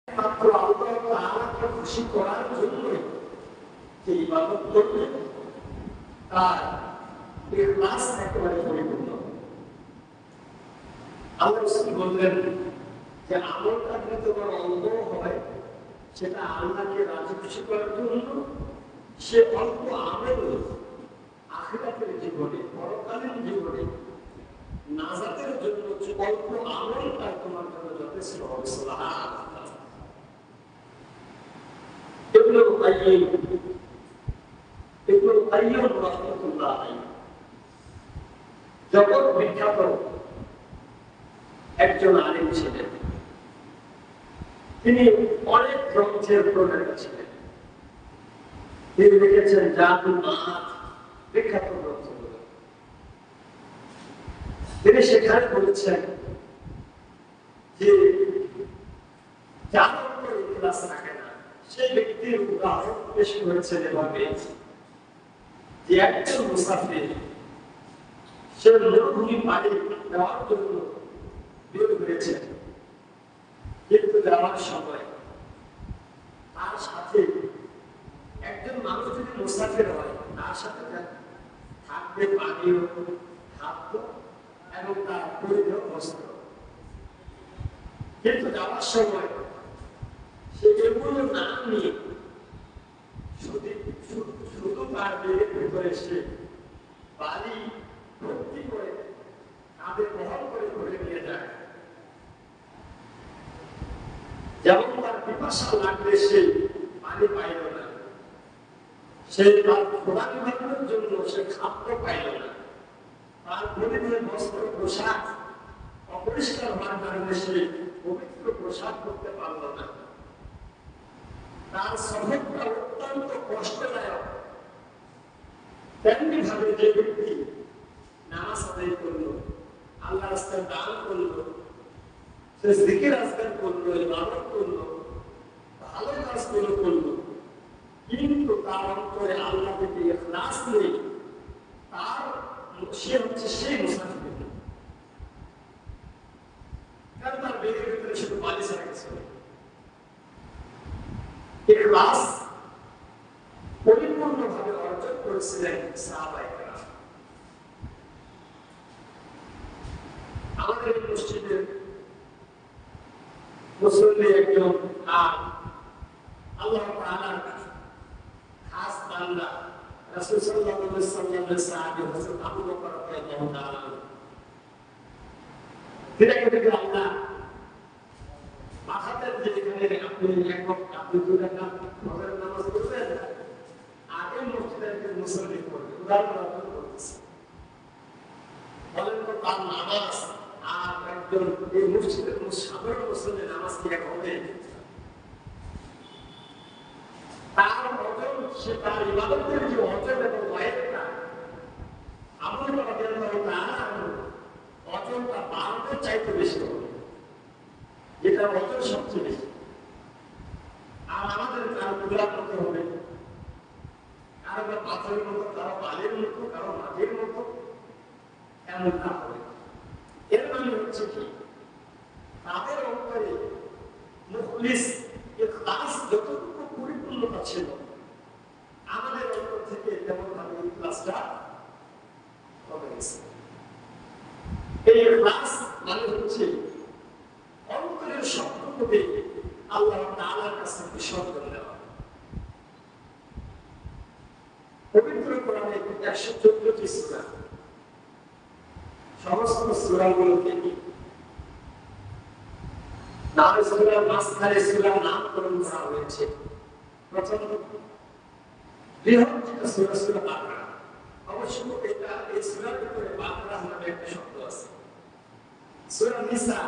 মাত্র আল্লাহ তাআলাকে খুশি করার জন্য যে ইবাদত করবে তার ইখলাস একেবারে পরিপূর্ণ। আল্লাহ রাসূল বললেন যে আমলটা যদি তোমার অন্ধ হয় সেটা আল্লাহকে রাজি খুশি করার জন্য, সে অল্প আমল আখিরাতের জীবনে পরকালীন জীবনে নাজাতের জন্য অল্প আমলটা তোমার জন্য যথেষ্ট হবে। সুবহানাল্লাহ। ইবনুল কাইয়্যিম রাহিমাহুল্লাহ আলাইহি জগৎ বিখ্যাত একজন আলেম ছিলেন। তিনি অনেক গ্রন্থের প্রণেতা ছিলেন। তিনি লিখেছেন জাদুল মাআদ বিখ্যাত গ্রন্থগুলো। তিনি সেখানে বলেছেন যে যার উপর ইখলাস থাকে না সেই ব্যক্তির উদাহরণ পেশ করেছেন এভাবে যে একজন মুসাফির সে মরুভূমি পাড়ি দেওয়ার জন্য বের হয়েছে, কিন্তু যাওয়ার সময় তার সাথে একজন মানুষ যদি মুসাফির হয় তার সাথে থাকবে পানীয়, খাদ্য এবং তার পরিধেয় বস্ত্র। কিন্তু যাওয়ার সময় সে এগুলো না নিয়ে শুধু তার বেগের ভিতরে সে বালি ভর্তি করে তাদের বহন করে ধরে নিয়ে যায়। যেমন তার পিপাসা লাগলে সে পানি পাইল না, সে তার ক্ষুধা নিবারণের জন্য সে খাদ্য পাইল না, তার পরিধেয় বস্ত্র পোশাক অপরিষ্কার হওয়ার কারণে সে পবিত্র পোশাক করতে পারল না, তার সফরটা অত্যন্ত কষ্টদায়ক। তেমনি ভাবে যে ব্যক্তি নামাজ আদায় করলো, আল্লাহ রাস্তায় দান করলো, সে জিকির আজকার করলো, ইবাদত করলো, ভালো কাজগুলো করলো, কিন্তু তার অন্তরে আল্লাহ থেকে ইখলাস নেই, তার সে হচ্ছে সেই মুসাফির। কারণ তার বেগের ভিতরে শুধু পানি ছাড়া কিছু নেই। ইখলাস পরিপূর্ণভাবে অর্জন করেছিলেন সাহাবায়ে কেরাম। আমাদের এই মসজিদের মুসল্লি একজন আল্লাহ তাআলার খাস বান্দা রাসূল সাল্লাল্লাহু আলাইহি ওয়াসাল্লামের সাহাবী হযরত আবু বকর রাদিয়াল্লাহু তাআলা তিনি আল্লাহ মাথাতের যেখানে আপনি আপনি ফজরের নামাজ পড়বেন, আগে মসজিদে একজন মুসল্লি পড়বে, উদাহরণ বলতেছি, বলেন তো তার নামাজ আর একজন এই মসজিদের সাধারণ মুসল্লির নামাজ কি এক হবে? তার অর্জন, সে তার ইবাদতের যে অর্জন এবং ওয়াইদটা আমল রাদিয়াল্লাহু তাআলা অর্জনটা বাড়ানোর চাইতে বেশি হবে, যেটা অর্জন সবচেয়ে বেশি। আর আমাদের কারো পূজা করতে হবে, কারো পাথরের মতো, কারো বালির মতো, কারো মাটির মতো, এমনটা হবে। এর মানে হচ্ছে কি তাদের অন্তরে মুখলিস ইখলাস যতটুকু পরিপূর্ণতা ছিল, আমাদের অন্তর থেকে তেমন ভাবে ইখলাসটা কমে গেছে। এই ইখলাস মানে হচ্ছে অন্তরের সবটুকুকে আল্লাহ তাআলার কাছে বিসর্জন দেওয়া। পবিত্র কোরআনে 114টি সূরা, সমস্ত সূরাগুলোকে সূরার মাঝখানে সূরার নামকরণ করা হয়েছে। প্রথম বৃহৎ যেটা সূরা বাকরা, অবশ্য এটা এই সূরার ভিতরে বাকরা নামে একটা শব্দ আছে। সূরা নিসা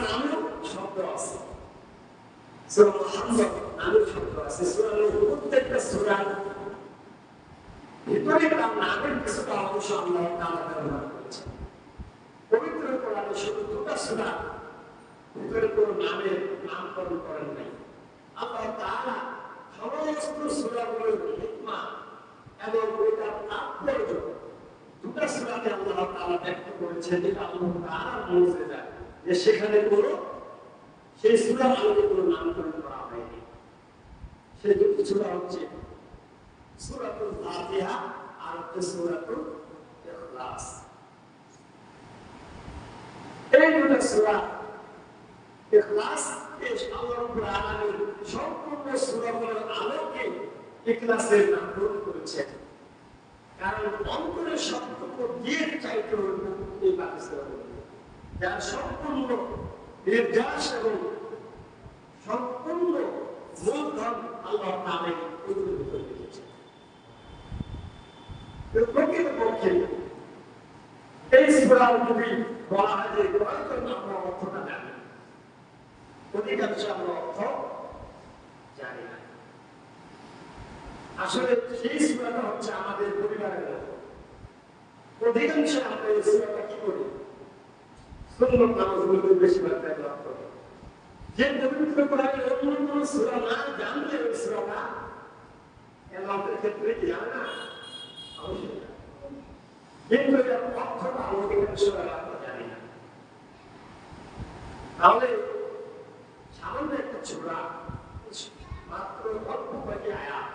নামেও শব্দ আছে, সূরা মুহাম্মদ নামেও শব্দ আছে। সূরা নূহ প্রত্যেকটা সূরার ভিতরে তার নামের কিছুটা অংশ আল্লাহ তাআলা ব্যবহার করেছেন। পবিত্র কোরআনে শুধু দুটো সূরা ভিতরে কোনো নামের নামকরণ করেন নাই। আল্লাহ তাআলা সমস্ত সূরাগুলোর হিকমা এবং ওইটার তাৎপর্য দুটো সূরাতে আল্লাহ তাআলা ব্যক্ত করেছেন, যেটা আল্লাহ তাআলার মুজিজা, যে সেখানে কোনো সেই সূরার আলোকে কোনো নামকরণ করা হয়নি। সেই দুটি সূরা হচ্ছে সূরাতুল ফাতিহা আর হচ্ছে সূরাতুল ইখলাস। এই দুটো সূরা ইখলাস আল্লাহ রাব্বুল আলামিন সম্পূর্ণ সূরাগুলোর আলোকে ইখলাসের নামকরণ করেছেন। কারণ অন্তরের সম্পর্ক দিয়ে চাইতে হইল এই পাকিস্তান, যার সম্পূর্ণ নির্যাস এবং সম্পূর্ণ মূলধন আল্লাহ তাআলা ওদের ভিতরে রেখেছেন। প্রকৃতপক্ষে এই সূরার যদি বলা হয় যে কয়েকজন আমরা অর্থটা জানি, অধিকাংশ আমরা অর্থ জানি না। আসলে সেই সূরাটা হচ্ছে আমাদের পরিবারের মতো। অধিকাংশ আমরা এই সূরাটা কি করি? সুন্নত নামাজগুলোতে বেশিরভাগ ব্যবহার করি। যে পবিত্র কোরআনের অন্য কোনো সূরা না জানলে ওই সূরাটা এলাকার ক্ষেত্রে কি জানে না? অবশ্যই না। কিন্তু এর অর্থটা অধিকাংশ আমরা জানি না। তাহলে সামান্য একটা সূরা, মাত্র অল্প কয়েকটি আয়াত,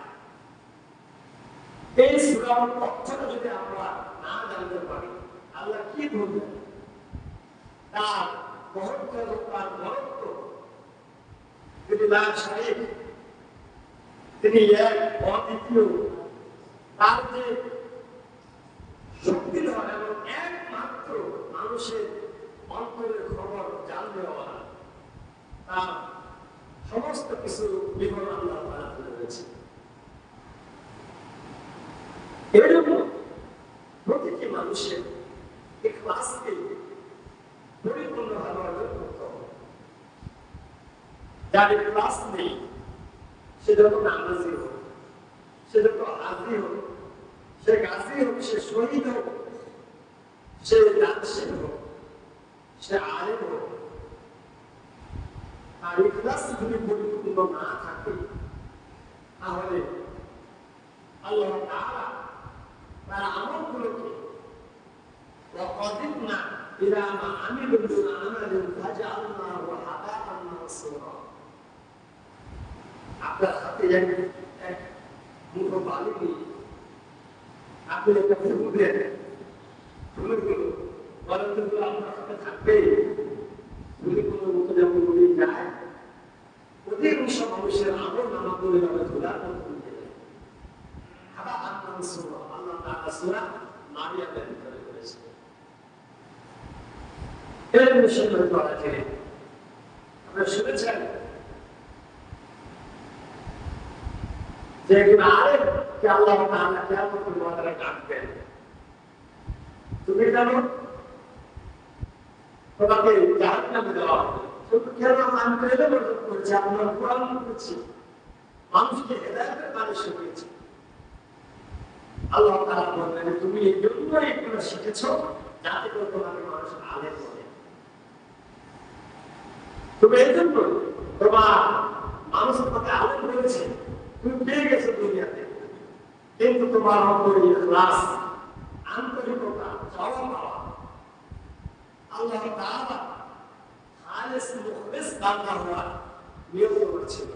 এই সূরার অর্থটা যদি আমরা না জানতে পারি, আল্লাহ কি বলবেন, তার মহত্ব এবং তার মহত্ব, তিনি লা শারীক, তিনি এক অদ্বিতীয়, তার যে শক্তিধর এবং একমাত্র মানুষের অন্তরের খবর জানতে হওয়া, তার সমস্ত কিছু বিবরণ আল্লাহ তাআলা তুলে ধরেছে। এরকম প্রতিটি মানুষের ইখলাসকে পরিপূর্ণভাবে অর্জন করতে হবে। যার ইখলাস নেই, সে যত নামাজি হোক, সে যত হাজি হোক, সে গাজী হোক, সে শহীদ হোক, সে দানশীল হোক, সে আলেম হোক, আর ইখলাস যদি পরিপূর্ণ না থাকে, তাহলে আল্লাহ তাআলা তার আমলগুলোকে وقدمنا إلى ما عملوا من عمل فجعلناه هباء منثورا। আপনার হাতে এক মুঠো বালি নিয়ে আপনি একটা ফুল দেন, ফুলগুলো বরঞ্চগুলো আপনার হাতে থাকবে, ফুলগুলোর মতো যেমন উড়ে যায়, অধিকাংশ মানুষের আমল নামাগুলো এভাবে ধুলার মতো উঠে যায়। হাবাআন মানসুরা, আল্লাহ তাআলা সূরা মারিয়ামের ভিতরে করেছে। এর বিষয়ে বলা যায়, আপনারা শুনেছেন যে একজন আলেমকে আল্লাহ তাআলা কিয়ামতের ময়দানে ডাকবেন, তুমি জানো তোমাকে জাহান্নামে দেওয়া হবে। শুধু কেন? আমি তো এলেম অর্জন করেছি, আপনার কোরআন পড়েছি, মানুষকে হেদায়েতের বাণী শুনিয়েছি। আল্লাহ তাআলা বললেন, তুমি এই জন্য এগুলো শিখেছো যাতে করে তোমাকে মানুষ আলেম বলে। তুমি এই জন্য তোমার মানুষ তোমাকে আলেম বলেছে, তুমি পেয়ে গেছো দুনিয়াতে, কিন্তু তোমার অন্তরে ইখলাস, আন্তরিকতা, চাওয়া পাওয়া আল্লাহ তাআলা খালিস মুখলিস বান্দা হওয়ার নিয়ত করেছিল।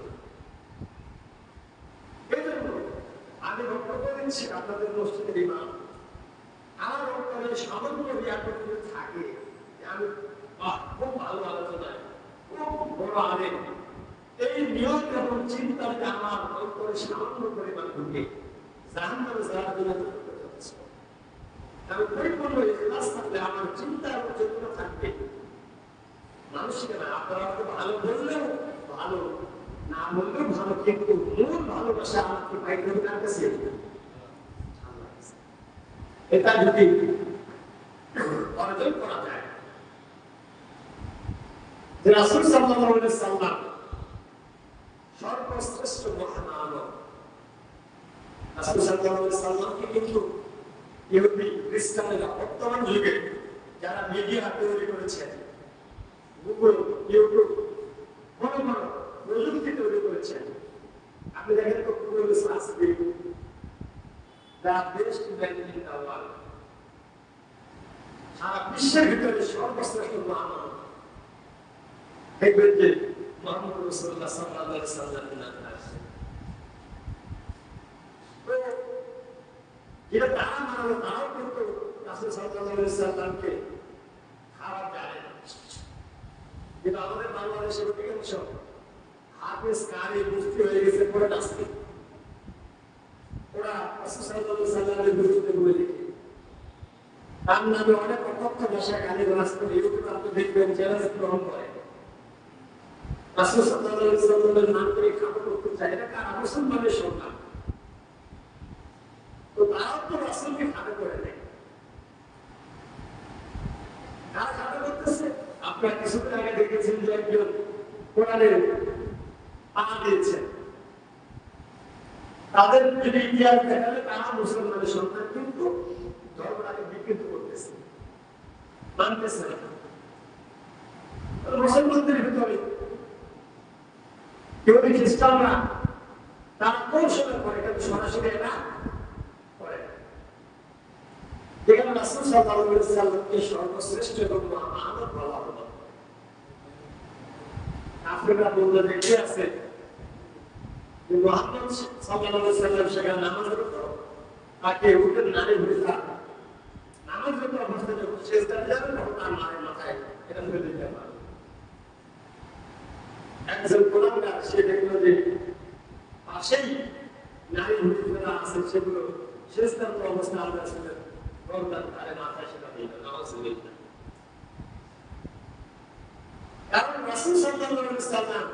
এই জন্য আমি বক্তব্য দিচ্ছি আপনাদের মসজিদের ইমাম, আমার অন্তরে সামান্য রিয়াকত থাকে, আমি খুব ভালো আলোচনায়, খুব বড় আলেম, এই নিয়ত এবং চিন্তাটা আমার অন্তরে সামান্য পরিমাণ ঢুকে জাহান্নামে যাওয়ার জন্য হচ্ছে। আমি পরিপূর্ণ ইখলাস থাকলে আমার চিন্তা এবং চেতনা থাকবে। মানুষকে না, আপনারা ভালো বললেও ভালো, না বললেও ভালো, কিন্তু মূল ভালোবাসা আমাকে পাইতে হবে কার কাছে? এটা যদি অর্জন করা যায়, যে রাসূল সাল্লাল্লাহু আলাইহি সাল্লাম সর্বশ্রেষ্ঠ মহান আলো, রাসূল সাল্লাল্লাহু আলাইহি সাল্লামকে কিন্তু ইহুদি খ্রিস্টানেরা বর্তমান যুগে যারা মিডিয়া তৈরি করেছে, গুগল, ইউটিউব, বড় বড় প্রযুক্তি তৈরি করেছেন, আপনি দেখেন তো গুগল সার্চ দিয়ে the best man in the world, সারা বিশ্বের ভিতরে সর্বশ্রেষ্ঠ মানুষ, দেখবেন যে মুহাম্মদ রাসূলুল্লাহ সাল্লাল্লাহু আলাইহি ওয়াসাল্লামের নামে আসে। তো এটা তারা মানলো, তারাও কিন্তু রাসূল সাল্লাল্লাহু আলাইহি ওয়াসাল্লামকে খারাপ জানে না। কিন্তু আমাদের বাংলাদেশের অধিকাংশ হাফেজ কারি মুফতি হয়ে গেছে পরে নাস্তিক। ওরা রাসূল সাল্লাল্লাহু আলাইহি ওয়াসাল্লামের বিরুদ্ধে বলে লিখে, তার নামে অনেক অকথ্য ভাষায় গালিগালাজ করে। ইউটিউবে আপনি দেখবেন চ্যালেঞ্জ গ্রহণ করে রাসূল সাল্লাল্লাহু আলাইহি ওয়াসাল্লামের নাম করে খাটো করতে চায়। এটা কার? মুসলমানের সন্তান। তো তারাও তো রাসূলকে খাটো করে দেয়। কারা খাটো করতেছে? আপনারা কিছুদিন আগে দেখেছেন যে একজন কোরআনের পাঠা দিয়েছেন। তাদের যদি ইতিহাস দেখালে তারা মুসলমানের সন্তান, কিন্তু ধর্মটাকে বিকৃত করতেছে, মানতেছে না। মুসলমানদের ভিতরে ইহুদি খ্রিস্টানরা তারা কৌশলে করে, কিন্তু সরাসরি এটা করে। যেখানে রাসূল সাল্লাল্লাহু আলাইহি ওয়াসাল্লামকে সর্বশ্রেষ্ঠ এবং মহামানব বলা হলো, কাফেররা বলল যে কে আছে যে মুহাম্মদ সাল্লাল্লাহু আলাইহি ওয়াসাল্লাম সেখানে নামাজ পড়তো, তাকে উঠে নারী ঘুরে থাকতো, নামাজ পড়তে অবস্থায় যখন সেজদায় যাবে তখন তার মায়ের মাথায় এটা ফেলে দিতে পারে। একজন গোলামগার সে দেখলো যে পাশেই নারী ঘুরে ফেলা আছে, সেগুলো সেজদার অবস্থা আল্লাহ রাসূলের গর্দান তারে মাথায় সেটা দিল। নাউযুবিল্লাহ। কারণ রাসূল সাল্লাল্লাহু আলাইহি ওয়াসাল্লাম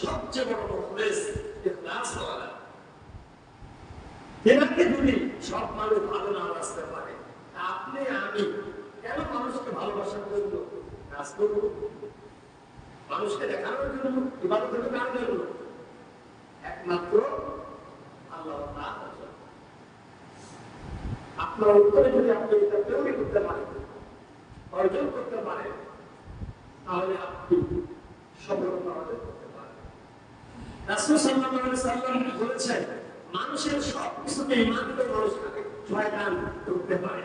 সবচেয়ে বড় মুখলেস, ইখলাস ওয়ালা। এনাকে যদি সব মানুষ ভালো না বাসতে পারে, আপনি আমি কেন মানুষকে ভালোবাসার জন্য কাজ করব? মানুষকে দেখানোর জন্য, ইবাদত করার জন্য? একমাত্র আল্লাহ তাআলার জন্য। আপনার উত্তরে যদি আপনি এটা তৈরি করতে পারেন, অর্জন করতে পারেন, তাহলে আপনি সফলতা অর্জন করতে পারেন। রাসূল সাল্লাল্লাহু আলাইহি ওয়াসাল্লাম বলেছেন, মানুষের সব কিছুকে ঈমান করে মানুষ শয়তান করতে পারে,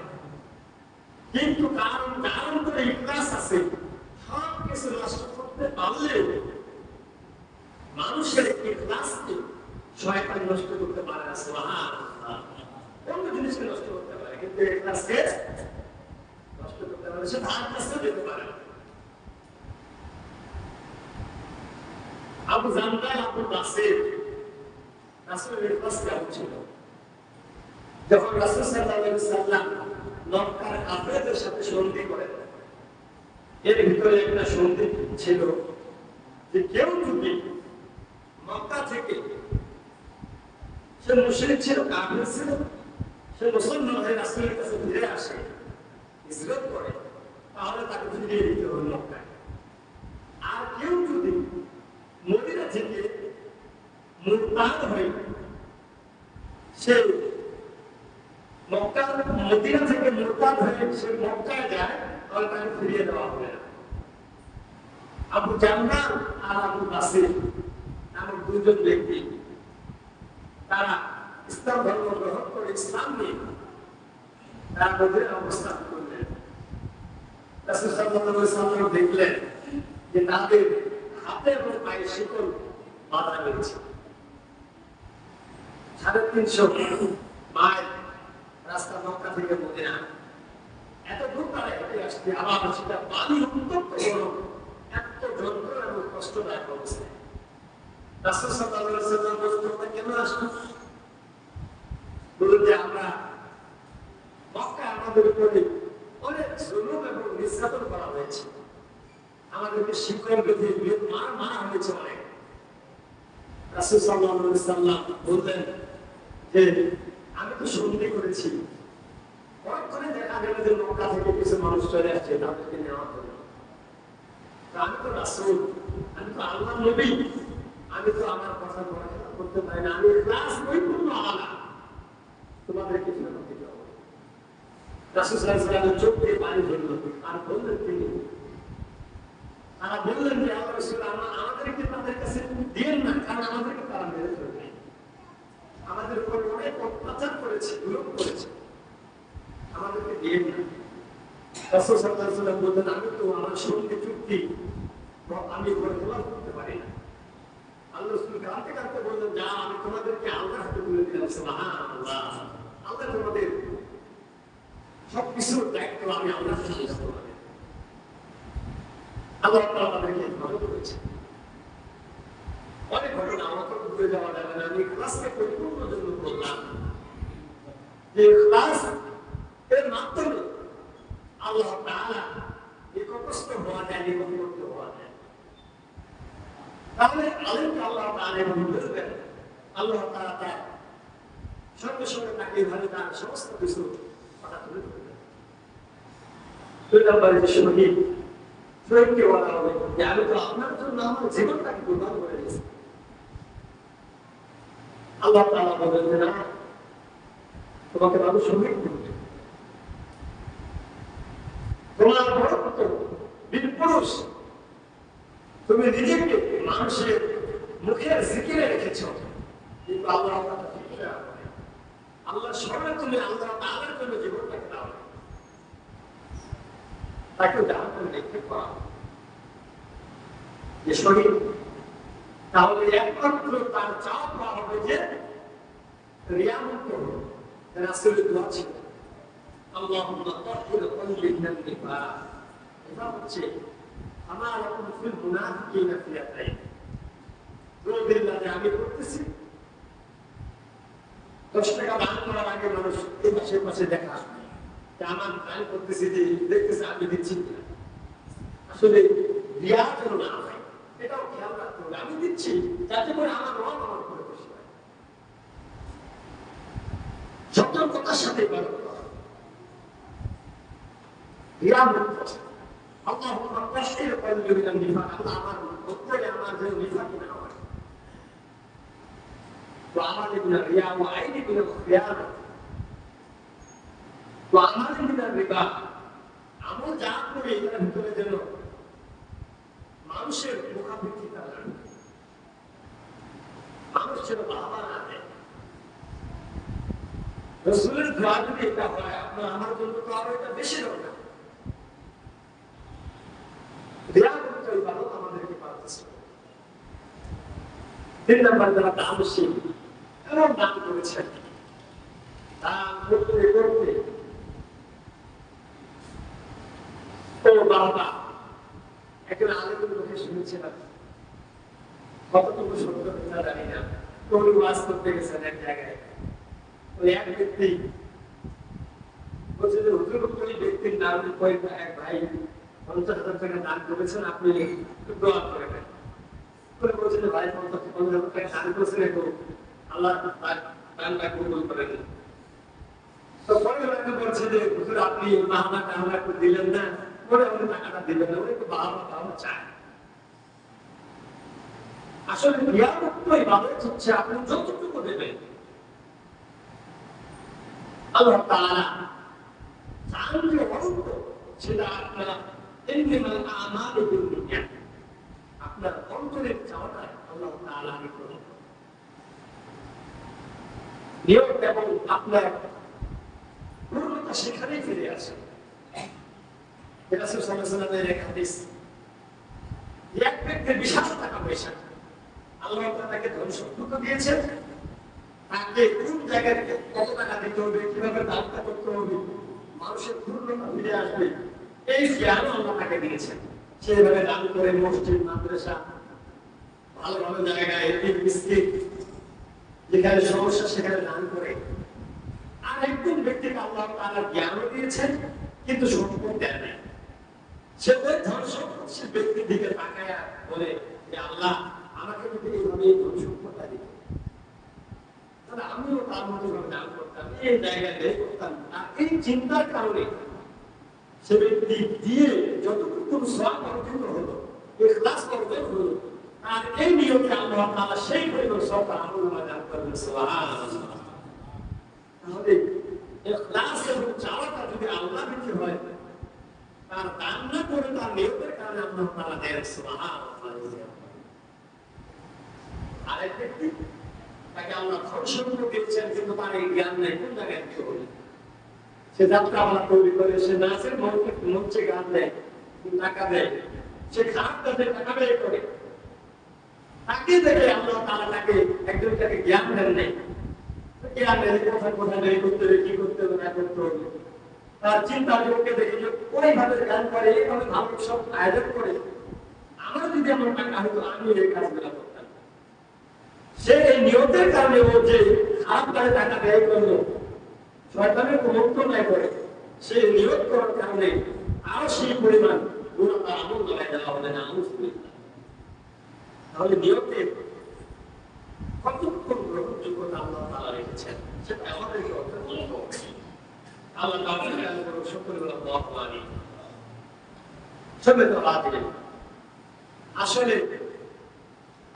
কিন্তু কারণ করে ইখলাস আছে, সব কিছু নষ্ট করতে পারলেও মানুষের ইখলাসকে শয়তান নষ্ট করতে পারে না। সুবহানাল্লাহ। অন্য জিনিসকে নষ্ট করতে পারে, কিন্তু ইখলাসকে নষ্ট করতে পারে, সে ধার কাছে যেতে পারে না। আবু জান্দাল আবু বাসির রাসূলের ইখলাস কেমন ছিল? যখন রাসূল সাল্লাল্লাহু আলাইহি ওয়াসাল্লাম মক্কার কাফেরদের সাথে সন্ধি করেন, এর ভিতরে একটা সন্ধি ছিল যে কেউ যদি মক্কা থেকে, সে মুশরিক ছিল, কাফের ছিল, সে মুসলমান হয়ে রাসূলের কাছে ফিরে আসে, হিজরত করে, তাহলে তাকে ফিরিয়ে দিতে হবে মক্কায়। আর কেউ যদি মদিনা থেকে মুরতাদ হয়ে সে মদিনা থেকে মুরতাদ হয়ে সে মক্কায় যায়, তাহলে তাকে ফিরিয়ে দেওয়া হবে না। আবু জান্দাল আর আবু বাসির নামক দুজন ব্যক্তি, তারা ইসলাম ধর্ম গ্রহণ করে ইসলাম নিয়ে তারা মদিনায় অবস্থান করলেন। রাসূল সাল্লাল্লাহু আলাইহি ওয়াসাল্লাম দেখলেন যে তাদের হাতে এবং পায়ে শিকল বাঁধা রয়েছে। 350 মাইল রাস্তা মক্কা থেকে মদিনা, এত দূর তারা হেঁটে আসছে, আবার সেটা পানি উত্তপ্ত গরম, এত যন্ত্রণা এবং কষ্টদায়ক অবস্থায়। রাসূল সাল্লাল্লাহু আলাইহি ওয়াসাল্লাম বলতেন, কেন আসলো? বললেন যে আমরা মক্কায় আমাদের উপরে অনেক জুলুম এবং নির্যাতন করা হয়েছে, আমাদেরকে শিকল বেঁধে মারা হয়েছে অনেক। রাসূল সাল্লাল্লাহু আলাইহি ওয়াসাল্লাম বললেন যে আমি তো সন্ধি করেছি, পরক্ষণে দেখা গেল যে মক্কা থেকে কিছু মানুষ চলে আসছে তাদেরকে নেওয়ার জন্য। আমি তো রাসূল, আমি তো আল্লাহর নবী, আমি তো আমার কথা করতে পারি না, আমি ইখলাস পরিপূর্ণ আলা, তোমাদের কিছু না দিতে হবে। রাসূল সাল্লাল্লাহু আলাইহি ওয়াসাল্লাম চোখ দিয়ে পানি ঝরল, আর বললেন তিনি, তারা বললেন যে আল্লাহর রাসূল, আমাদেরকে তাদের কাছে দিয়েন না, কারণ আমাদেরকে তারা মেরে ফেলবে, আমাদের উপর অনেক অত্যাচার করেছে, জুলুম করেছে, আমাদেরকে দিয়েন না। রাসূল সাল্লাল্লাহু আলাইহি ওয়াসাল্লাম বললেন, আমি তো আমার সঙ্গে চুক্তি আমি খেলাফ করতে পারি না, দিলাম সুবহানাল্লাহ। আল্লাহ তোমাদের সবকিছুর দায়িত্ব আমি আল্লাহর সাথে করব। আল্লাহ তাআলা তাদেরকে ভালো করেছে। অনেক ঘটনা আমাকে ঘুরে যাওয়া যাবে না, আমি ক্লাসকে পরিপূর্ণ জন্য বললাম যে ক্লাস এর মাধ্যমে আল্লাহ তাআলা নিকটস্থ হওয়া যায়, নিকটবর্তী হওয়া যায়। তাহলে আলেমকে আল্লাহ তাআলা বলবেন, আল্লাহ তাআলা তার সঙ্গে সঙ্গে তাকে এভাবে তার সমস্ত কিছু কথা তুলে ধরবেন। দুই নম্বরে যে শহীদ, শহীদকে বলা হবে যে আমি তো আপনার জন্য আমার জীবনটাকে কুরবান করে দিয়েছি। আল্লাহ তাআলা বলেন যে না, তোমাকে মানুষ শহীদ করবে, তোমার বড়ত্ব বীর পুরুষ, তুমি নিজেকে মানুষের মুখের জিকিরে রেখেছ, কিন্তু আল্লাহ আল্লাহ স্মরণে তুমি আল্লাহ তাআলার জন্য জীবনটাকে দাও, তাকে জাহান্নামে নিক্ষেপ করা যে শহীদ। তাহলে একমাত্র তার চাওয়া পাওয়া হবে যে রিয়ামুক্ত হবে। রাসূলের দোয়া ছিল আল্লাহুম্মা তাহহির কলবি মিনান নিফাক। এটা হচ্ছে আমার আপনি ফিল মুনাফিকিনা ফিয়াতাইন। আমি করতেছি 10 টাকা দান করার আগে মানুষ এই পাশে দেখা যে আমার দান করতেছি, যে দেখতেছে আমি দিচ্ছি কিনা। আসলে রিয়া যেন না হয় এটাও খেয়াল রাখতে হবে। আমি দিচ্ছি যাতে করে আমার রব আমার করে খুশি হয়। সতর্কতার সাথে ইবাদত করা, রিয়া মুক্ত। আল্লাহুম্মা তাহহির কলবি মিনান নিফাক। আল্লাহ আমার অন্তরে আমার যেন নিফাক না হয়। وعمل من الرياء وعين من الخيانة وعمل من الربا। আমল যা করে এটার ভিতরে যেন মানুষের মুখাপেক্ষিতা না, মানুষ যেন বাবা না দেয়। রাসূলের দোয়া যদি এটা হয়, আপনার আমার জন্য তো আরো এটা বেশি দরকার। রিয়া মুক্ত ইবাদত আমাদেরকে পাচ্ছে। 3 নম্বর যারা দানশীল এমন দান করেছেন, দান করতে করতে ও বাবা একজন আলেমের মুখে শুনেছিলাম, কতটুকু সত্য কিনা জানি না, কোন ওয়াজ করতে গেছেন এক জায়গায়। ওই এক ব্যক্তি বলছে যে হুজুর ওই ব্যক্তির নাম এক ভাই 50,000 টাকা দান করেছেন, আপনি দোয়া করে দেন। বলছে যে ভাই 50,000 টাকা দান করেছেন, একটু আল্লাহ দানটা কবুল করে দেন। তো পরে ওনাকে বলছে যে হুজুর আপনি বাহানা টাহানা একটু দিলেন না, পরে উনি টাকাটা দিবেন না, উনি একটু বাহানা চায়। আসলে রিয়ামুক্ত ইবাদত হচ্ছে আপনি যতটুকু দেবেন আল্লাহ তাআলা চান যে অনন্ত, সেটা আপনার ইন্নামাল আমালু বিন্নিয়াত, আপনার অন্তরের চাওয়াটা আল্লাহ তাআলা গ্রহণ করেন। নিয়ত এবং আপনার পূর্ণতা সেখানেই ফিরে আসে। রাসূল সাল্লাল্লাহু আলাইহি ওয়াসাল্লামের এক হাদিস, এক ব্যক্তির বিশাল টাকা পয়সা, আল্লাহ তাআলা তাকে ধন সম্পদ দিয়েছেন, তাকে কোন জায়গায় কত টাকা দিতে হবে, কিভাবে দানটা করতে হবে, মানুষের পূর্ণতা ফিরে আসবে, এই জ্ঞান আল্লাহ তাকে দিয়েছেন। সেভাবে দান করে মসজিদ, মাদ্রাসা, ভালো ভালো জায়গায় এতিম মিসকিন যেখানে সমস্যা সেখানে দান করে। আর একজন ব্যক্তিকে আল্লাহ তাআলা জ্ঞানও দিয়েছেন কিন্তু সম্পদ দেন নাই, সে ওই ধন সম্পদ সে ব্যক্তির দিকে তাকায় বলে যে আল্লাহ আমাকে যদি এইভাবে ধন সম্পদটা দিত তাহলে আমিও তার মতো ভাবে দান করতাম, এই জায়গায় ব্যয় করতাম না। এই চিন্তার কারণে সে ব্যক্তি দিয়ে যতটুকু সওয়াব অর্জিত হলো, ইখলাস অর্জন হলো, আর এই নিয়তে আল্লাহ তাআলা সেই পরিমাণ সওয়াব আমলনামায় দান করবেন। সুবহানাল্লাহ। তাহলে ইখলাস এবং চাওয়াটা যদি আল্লাহ ভিত্তিক হয়, তার দান না করে তার নিয়তের কারণে আল্লাহ তাআলা দেন। সুবহানাল্লাহ। আরেক ব্যক্তি তাকে আল্লাহ ধন সম্পদ দিয়েছেন কিন্তু তার এই জ্ঞান নেই কোন জায়গায় দিতে হবে। সে যাত্রা আমরা তৈরি করে, সে নাচের মঞ্চে গান দেয়, টাকা দেয়, সে খারাপ কাজে টাকা ব্যয় করে, তাকে দেখে আল্লাহ তাআলা তাকে একজন তাকে জ্ঞান দেন নাই। কি আর নেই, কোথায় কোথায় নেই করতে হবে, কি করতে হবে না করতে হবে, তার চিন্তা যোগকে দেখে যে ওইভাবে জ্ঞান করে, এইভাবে ভালো সব আয়োজন করে। আমার যদি আমার টাকা হতো আমি এই কাজগুলো করতাম। সে এই নিয়তের কারণে ও যে খারাপ কাজে টাকা ব্যয় করলো, শয়তানের প্রবর্তন নাই করে, সে নিয়ত করার কারণে আরো সেই পরিমাণ গুণ তার আমল নামায় দেওয়া হবে না। তাহলে নিয়তের কতক্ষণ গ্রহণযোগ্যতা আল্লাহ তাআলা রেখেছেন সেটা আমাদেরকে অর্জন করতে হবে। আল্লাহ তাআলা খেয়াল করুন, সকলগুলো মহামারী সবে তো রাতে আসলে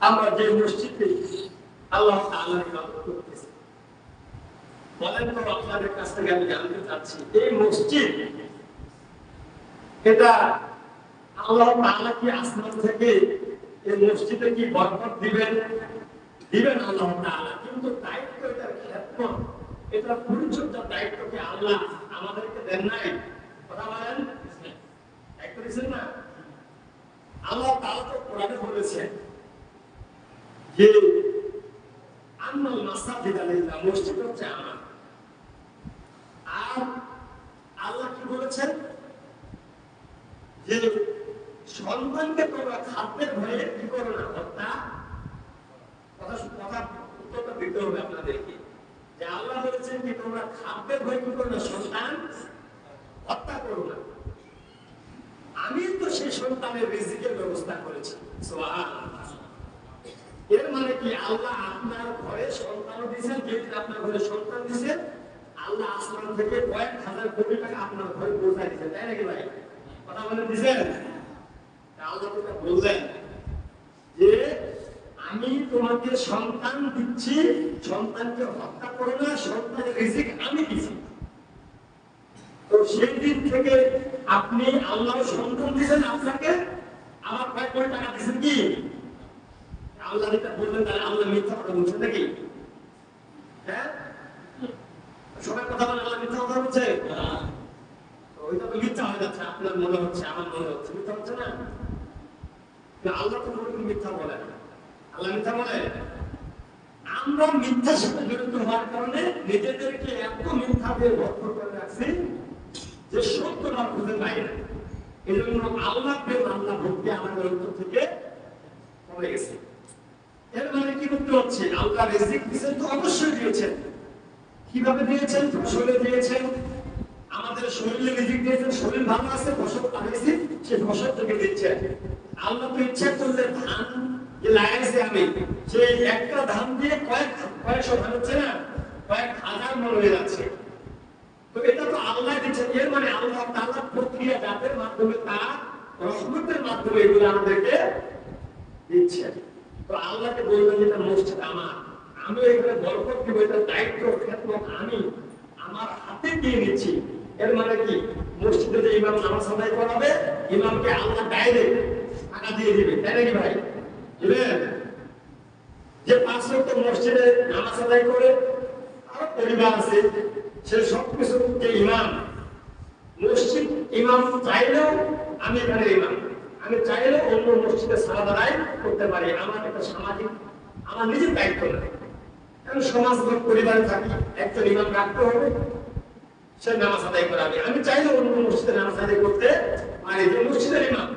আমরা যে মসজিদে আল্লাহ তাআলার ইবাদত করতেছি, বলেন তো আপনাদের কাছ থেকে আমি জানতে চাচ্ছি, এই মসজিদ এটা আল্লাহ তাআলা কি আসমান থেকে এই মসজিদে কি বরকত দিবেন? দিবেন আল্লাহ তাআলা, কিন্তু দায়িত্ব এটার খেদমত, এটা পরিচর্যার দায়িত্ব কি আল্লাহ আমাদেরকে দেন নাই? কথা বলেন, দায়িত্ব দিচ্ছেন না? আল্লাহ তাআলা তো কোরআনে বলেছেন যে আন্নাল মাসাজিদা লিল্লাহ, মসজিদ হচ্ছে আমার। আর আল্লাহ কি বলেছেন যে সন্তানকে তোমরা খাদ্যের ভয়ে কি করো না, হত্যা। কথা উত্তরটা দিতে হবে আপনাদেরকে, যে আল্লাহ বলেছেন যে তোমরা খাদ্যের ভয়ে কি করো না, সন্তান হত্যা করো না। আমি তো সেই সন্তানের রিজিকের ব্যবস্থা করেছি। সুবহানাল্লাহ। এর মানে কি আল্লাহ আপনার ঘরে সন্তান দিয়েছেন, যেদিন আপনার ঘরে সন্তান দিয়েছেন আল্লাহ আসমান থেকে কয়েক হাজার কোটি টাকা আপনার ঘরে পৌঁছায় দিয়েছেন, তাই নাকি ভাই? কথা বলে দিয়েছেন? আল্লাহ তো বললেন যে আমি তোমাকে সন্তান দিচ্ছি, সন্তানকে হত্যা করো না, সন্তানের রিজিক আমি দিচ্ছি। তো সেই দিন থেকে আপনি আল্লাহ সন্তান দিয়েছেন আপনাকে, আমার কয়েক কোটি টাকা দিয়েছেন কি? আল্লাহ যেটা বললেন তাহলে আল্লাহ মিথ্যা কথা বলছেন নাকি? হ্যাঁ, সবাই কথা বলে আল্লাহ মিথ্যা কথা বলছে? ওইটা তো মিথ্যা হয়ে যাচ্ছে, আপনার মনে হচ্ছে, আমার মনে হচ্ছে, মিথ্যা হচ্ছে না? আল্লাহ তো কোনোদিন মিথ্যা বলে না। আল্লাহ মিথ্যা বলে? আমরা মিথ্যার সাথে জড়িত হওয়ার কারণে নিজেদেরকে এত মিথ্যা দিয়ে ভরপুর করে রাখছি যে সত্যটা খুঁজে পাই না। এই জন্য আল্লাহ প্রেম, আল্লাহ ভক্তি আমাদের অন্তর থেকে কমে গেছে। এর মানে কি করতে হচ্ছে? আল্লাহ রিজিক দিয়েছেন তো অবশ্যই দিয়েছেন। কিভাবে দিয়েছেন? ফসলে দিয়েছেন, আমাদের শরীরে রিজিক দিয়েছেন, শরীর ভালো আছে, ফসল লাগাইছি, সেই ফসল থেকে দিচ্ছেন। আল্লাহ তো ইচ্ছা করলে ধান যে লাগাইছে আমি, সেই একটা ধান দিয়ে কয়েকশো ধান হচ্ছে না, কয়েক হাজার মন হয়ে যাচ্ছে। তো এটা তো আল্লাহ দিচ্ছেন। এর মানে আল্লাহ তাআলা প্রক্রিয়া জাতের মাধ্যমে, তার রহমতের মাধ্যমে এগুলো আমাদেরকে দিচ্ছেন। তো আল্লাহকে বলবেন যেটা মসজিদ আমার, আমি এখানে বরকত দিব, এটা দায়িত্ব খেদমত আমি আমার হাতে দিয়ে নিচ্ছি। এর মানে কি? মসজিদে যে ইমাম নামাজ আদায় করাবে, ইমামকে আল্লাহ ডাইরেক্ট টাকা দিয়ে দিবে, তাই নাকি ভাই? দিবেন? যে 5 ওয়াক্ত মসজিদে নামাজ আদায় করে, আর পরিবার আছে, সে সবকিছু যে ইমাম, মসজিদ ইমাম চাইলেও আমি এখানে ইমাম, আমি চাইলেও অন্য মসজিদে সালাত আদায় করতে পারি। আমার একটা সামাজিক, আমার নিজের দায়িত্ব নয়। কারণ সমাজ বা পরিবারে থাকি, একজন ইমাম রাখতে হবে, সে নামাজ আদায় করাবে। আমি চাইলে অন্য মসজিদে নামাজ আদায় করতে পারি। যে মসজিদের ইমাম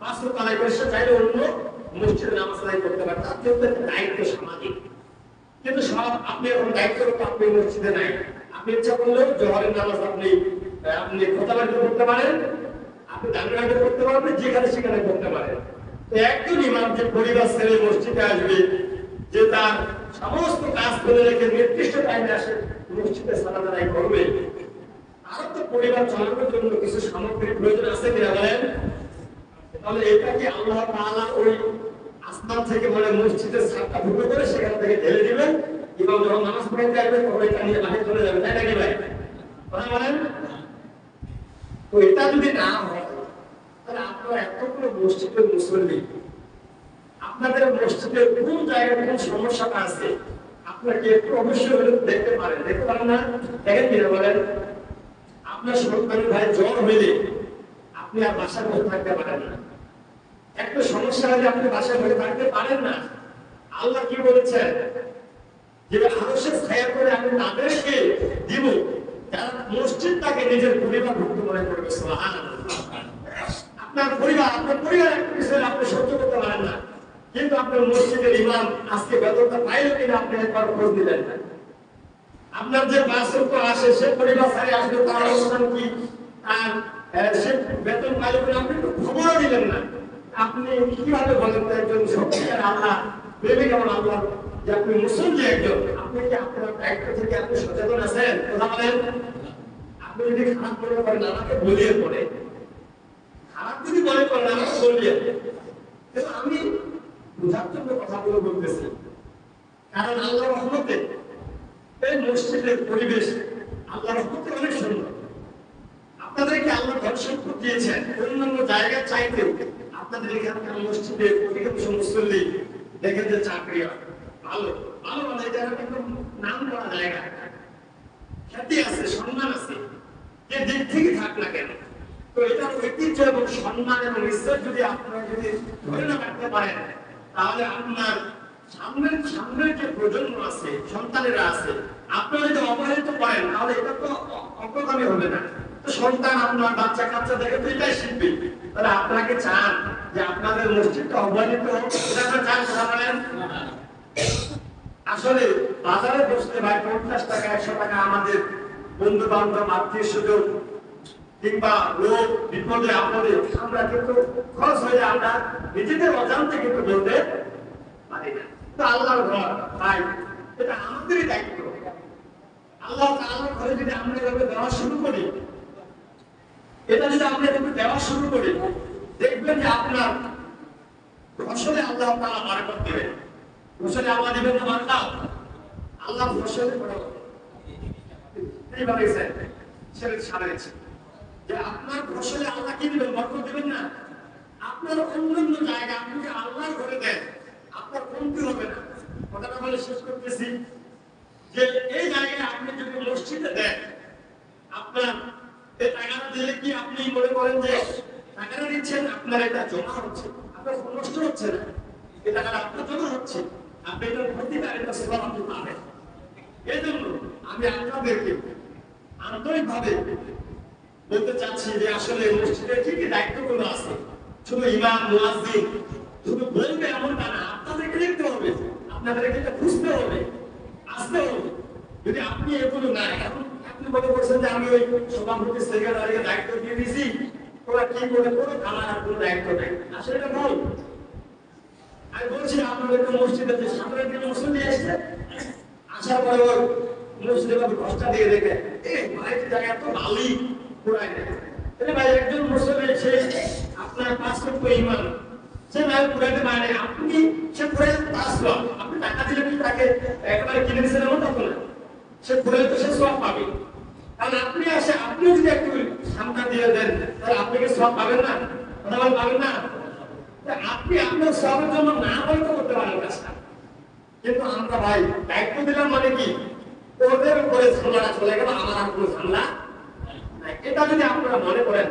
5 ওয়াক্ত আদায় করে, সে চাইলে অন্য মসজিদে নামাজ আদায় করতে পারে। তার জন্য দায়িত্ব সামাজিক। কিন্তু সব আপনি এখন দায়িত্ব আপনি মসজিদে নাই, আপনি ইচ্ছা করলেও জোহরের নামাজ আপনি খোতাবাড়িতে করতে পারেন, আপনি দাঁড়িয়ে করতে পারবেন, যেখানে সেখানে করতে পারেন। তো একজন ইমাম যে পরিবার ছেড়ে মসজিদে আসবে, যে তার সমস্ত কাজ ফেলে রেখে নির্দিষ্ট টাইমে আসে মসজিদে সালাত আদায় করবে, আর তো পরিবার চালানোর জন্য কিছু সামগ্রীর প্রয়োজন আছে কিনা বলেন? তাহলে এটা কি আল্লাহ তাআলা ওই আসমান থেকে বলে মসজিদের ছাদটা ঢুকে করে সেখান থেকে ঢেলে দিবেন, ইমাম যখন নামাজ পড়াইতে আসবে তখন এটা নিয়ে বাহিরে চলে যাবে, তাই নাকি ভাই? কথা বলেন? তো এটা যদি না হয়, তাহলে আপনার এতগুলো মসজিদের মুসল্লি, আপনাদের মসজিদের কোন জায়গায় কোন সমস্যাটা আছে আপনাকে একটু অবশ্যই দেখতে পারেন, দেখতে পারেন না? দেখেন কিনা বলেন? আপনার সন্তানের ভাই জ্বর হইলে আপনি আর বাসায় বসে থাকতে পারেন না। একটা সমস্যা হলে আপনি বাসায় বসে থাকতে পারেন না। আল্লাহ কি বলেছেন? যে আরশের ছায়া করে আমি তাদেরকে দিব যারা মসজিদটাকে নিজের পরিবারভুক্ত মনে করবে। সুবহানাল্লাহ। আপনার পরিবার একটা বিষয় আপনি সহ্য করতে পারেন না, কিন্তু আপনার মসজিদের ইমাম আজকে বেতনটা পাইল কিনা আপনি একবার খোঁজ দিলেন না। আপনার যে বাসক আসে সে পরিবার সারি আসবে, তার অবস্থান কি, আর সে বেতন পাইল কিনা আপনি একটু খবরও দিলেন না। আপনি কিভাবে বলেন একজন সত্যিকার আল্লাহ প্রেমিক এবং আল্লাহ যে আপনি মুসলিম একজন, আপনি কি আপনার দায়িত্ব থেকে আপনি সচেতন আছেন? কথা বলেন। আপনি যদি খারাপ মনে করেন আমাকে বলিয়ে পড়ে, খারাপ যদি মনে করেন আমাকে বলিয়ে, কিন্তু আমি বোঝার জন্য কথাগুলো বলতেছি। কারণ আল্লাহ রহমতে এই মসজিদের পরিবেশ আল্লাহ রহমতে অনেক সুন্দর। আপনাদেরকে আল্লাহ ধন সম্পদ দিয়েছেন অন্যান্য জায়গার চাইতেও। আপনাদের এখানকার মসজিদে অধিকাংশ মুসল্লি দেখেন যে চাকরি ভালো ভালো ভালো, এটা কিন্তু নাম করা জায়গা, খ্যাতি আছে, সম্মান আছে, যে দিক থেকে থাক না কেন। তো এটার ঐতিহ্য এবং সম্মান এবং ইজ্জত যদি আপনারা যদি ধরে না রাখতে পারেন, তাহলে আপনার সামনের যে প্রজন্ম আছে, সন্তানেরা আছে, আপনারা যদি অবহেলিত করেন তাহলে এটা তো অগ্রগামী হবে না। তো সন্তান আপনার বাচ্চা কাচ্চা দেখে তো এটাই শিখবে। তাহলে আপনাকে চান যে আপনাদের মসজিদটা অবহেলিত হোক, এটা চান? কথা বলেন। আসলে বাজারে বসতে ভাই 50 টাকা 100 টাকা আমাদের বন্ধু বান্ধব আত্মীয় স্বজন কিংবা লোক বিপদে আপদে আমরা কিন্তু খরচ হয়ে আমরা নিজেদের অজান্তে কিন্তু বলতে পারি না। তো আল্লাহর ঘর ভাই, এটা আমাদেরই দায়িত্ব। আল্লাহ তাআলার ঘরে যদি আমরা এভাবে দেওয়া শুরু করি, এটা যদি আমরা এভাবে দেওয়া শুরু করি, দেখবেন যে আপনার ফসলে আল্লাহ তাআলা বারাকাত দেবেন। ফসলে আল্লাহ দিবেন না বারাকাত? আল্লাহ ফসলে বারাকাত এইভাবে ছেড়ে ছাড়াইছে যে আপনার ফসলে আল্লাহ কি দিবেন? বরকত দিবেন না? আপনার অন্যান্য জায়গা আপনি যে আল্লাহর ঘরে দেন, আপনার কমতি হবে না। কথাটা বলে শেষ করতেছি যে এই জায়গায় আপনি যদি মসজিদে দেন, আপনার এই টাকাটা দিলে কি আপনি মনে করেন যে টাকাটা দিচ্ছেন, আপনার এটা জমা হচ্ছে, আপনার নষ্ট হচ্ছে না, এই টাকাটা আপনার জমা হচ্ছে, আপনি এটার প্রতিকার এটা সেবা আপনি পাবেন। এই জন্য আমি আপনাদেরকে আন্তরিকভাবে বলতে চাচ্ছি যে আসলে মসজিদের কি কি দায়িত্বগুলো আছে, শুধু ইমাম মুয়াজ্জিন শুধু বলবে এমনটা না, আপনাদেরকে দেখতে হবে, আপনাদেরকে এটা বুঝতে হবে, আসতে হবে। যদি আপনি এগুলো না, এখন আপনি মনে করছেন যে আমি ওই সভাপতি সেক্রেটারিকে দায়িত্ব দিয়ে দিয়েছি, ওরা কি করে কোনো আমার আর কোনো দায়িত্ব নেই, আসলে এটা ভুল। আমি বলছি আপনাদেরকে মসজিদে যে সামনের দিকে মুসল্লি এসছে, আসার পরে ওর মসজিদে ঘরটা দিয়ে দেখে এই বাড়িতে জায়গা এত ভালোই পুরাই নেই। ভাই একজন মুসলিম সে আপনার 5 লক্ষ ইমান সে ভাই পুরাইতে পারে, আপনি সে পুরাই 5 লাখ, আপনি টাকা দিলে কি তাকে একেবারে কিনে দিচ্ছেন এমন তখন না, সে পুরাই তো সে সব পাবে। কারণ আপনি আসে আপনি যদি একটু সামনে দিয়ে দেন তাহলে আপনি কি সব পাবেন না? কথা বল পাবেন না? আপনি আপনার সবের জন্য না বলতে করতে পারেন কাজটা, কিন্তু আমরা ভাই দায়িত্ব দিলাম মানে কি ওদের উপরে ঝামেলা চলে গেল, আমার আর কোনো ঝামেলা। এটা যদি আপনারা মনে করেন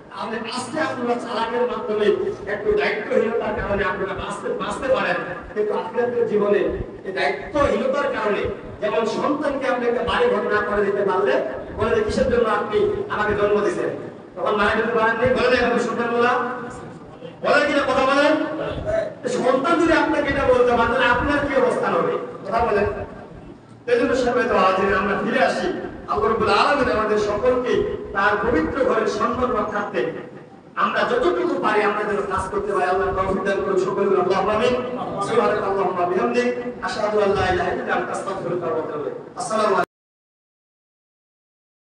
তাহলে আজকে আপনারা চালাকের মাধ্যমে একটু দায়িত্বহীনতার কারণে আপনারা বাঁচতে পারেন, কিন্তু আখিরাতের জীবনে এই দায়িত্বহীনতার কারণে যেমন সন্তানকে আপনি একটা বাড়ি ঘর না করে দিতে পারলে বলে যে কিসের জন্য আপনি আমাকে জন্ম দিয়েছেন, তখন মারা যেতে পারেননি, বলে দেয় সন্তান বলে কিনা? কথা বলেন। সন্তান যদি আপনাকে এটা বলতে পারেন তাহলে আপনার কি অবস্থা হবে? কথা বলেন। এই জন্য সবাই তো আজ আমরা ফিরে আসি আল্লাহ রাব্বুল আলামিন আমাদের সকলকে তার পবিত্র ঘরের সম্মান রক্ষার্থে আমরা যতটুকু পারি আমরা যেন কাজ করতে পারি। আল্লাহ তৌফিক দান করুন সকলকে। আল্লাহুম্মা আমিন। সুবহানাকাল্লাহুম্মা বিহামদিক আশহাদু আল্লা ইলাহা ইল্লা আনতা আস্তাগফিরুকা ওয়া আতুবু ইলাইক। আসসালামু আলাইকুম।